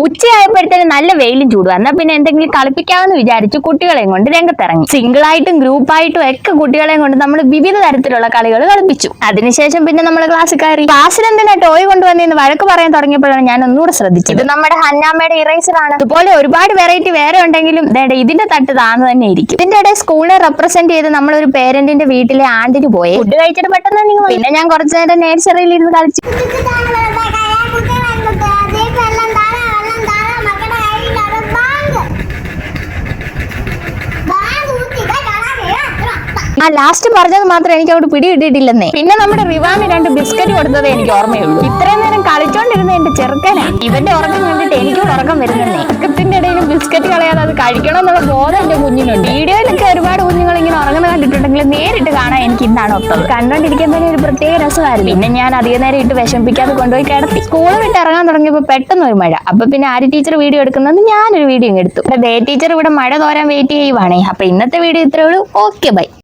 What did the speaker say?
ഉച്ചയായപ്പോഴത്തേനും നല്ല വെയിലും ചൂടും. എന്നാൽ പിന്നെ എന്തെങ്കിലും കളിപ്പിക്കാമെന്ന് വിചാരിച്ചു കുട്ടികളെയും കൊണ്ട് രംഗത്തിറങ്ങി. സിംഗിളായിട്ടും ഗ്രൂപ്പായിട്ടും ഒക്കെ കുട്ടികളെയും കൊണ്ട് നമ്മൾ വിവിധ തരത്തിലുള്ള കളികൾ കളിപ്പിച്ചു. അതിനുശേഷം പിന്നെ നമ്മൾ ക്ലാസ്സിൽ കയറി. ക്ലാസ്സിൽ എന്തിനാ ടോയ് കൊണ്ടുവന്നെന്ന് വഴക്ക് പറയാൻ തുടങ്ങിയപ്പോഴാണ് ഞാൻ ഒന്നുകൂടെ ശ്രദ്ധിച്ചത്. ഇത് നമ്മുടെ ഹന്നാമ്മയുടെ ഇറേസർ ആണ്. അതുപോലെ ഒരുപാട് വെറൈറ്റി വേറെ ഉണ്ടെങ്കിലും ഇതിന്റെ തട്ട് താന്ന് തന്നെ ഇരിക്കും. ഇതിന്റെ ഇടയിൽ സ്കൂളിനെ റെപ്രസെന്റ് ചെയ്ത് നമ്മളൊരു പേരന്റിന്റെ വീട്ടിലെ ആണ്ടിന് പോയി. ഫുഡ് കഴിച്ചിട്ട് പെട്ടെന്ന് പിന്നെ ഞാൻ കുറച്ചു നേരം നേഴ്സറിയിൽ ഇരുന്ന് കളിച്ചു. ആ ലാസ്റ്റ് പറഞ്ഞത് മാത്രം എനിക്ക് അവിടെ പിടികിട്ടിട്ടില്ലെന്നേ. പിന്നെ നമ്മുടെ റിവാന് 2 ബിസ്ക്കറ്റ് കൊടുത്തതേ എനിക്ക് ഓർമ്മയുള്ളൂ. ഇത്രയും നേരം കളിച്ചോണ്ടിരുന്ന എന്റെ ചെറുക്കനാ. ഇവന്റെ ഉറക്കം കണ്ടിട്ട് എനിക്കും ഉറക്കം വരുന്നേ. ഉറക്കത്തിന്റെ ഇടയിലും ബിസ്ക്കറ്റ് കളയാതെ അത് കഴിക്കണം എന്നുള്ള ബോധം എന്റെ കുഞ്ഞിനുണ്ട്. വീഡിയോയിലൊക്കെ ഒരുപാട് കുഞ്ഞുങ്ങൾ ഇങ്ങനെ ഉറങ്ങുന്ന കണ്ടിട്ടുണ്ടെങ്കിൽ നേരിട്ട് കാണാൻ എനിക്ക് ഇന്നാണ് ഒത്തത്. കണ്ടോണ്ടിരിക്കാൻ തന്നെ ഒരു പ്രത്യേക രസമായിരുന്നു. പിന്നെ ഞാൻ അധികം നേരം ഇട്ട് വിഷമിപ്പിക്കാതെ കൊണ്ടുപോയി കിടത്തി. സ്കൂൾ വിട്ട് ഇറങ്ങാൻ തുടങ്ങിയപ്പോൾ പെട്ടെന്ന് ഒരു മഴ. അപ്പൊ പിന്നെ ആര് ടീച്ചർ വീഡിയോ എടുക്കുന്നത് ഞാനൊരു വീഡിയോ എടുത്തു. ദേ ടീച്ചർ ഇവിടെ മഴ തോരാൻ വെയിറ്റ് ചെയ്യുവാണേ. അപ്പൊ ഇന്നത്തെ വീഡിയോ ഇത്രയേ ഉള്ളൂ. Okay bye.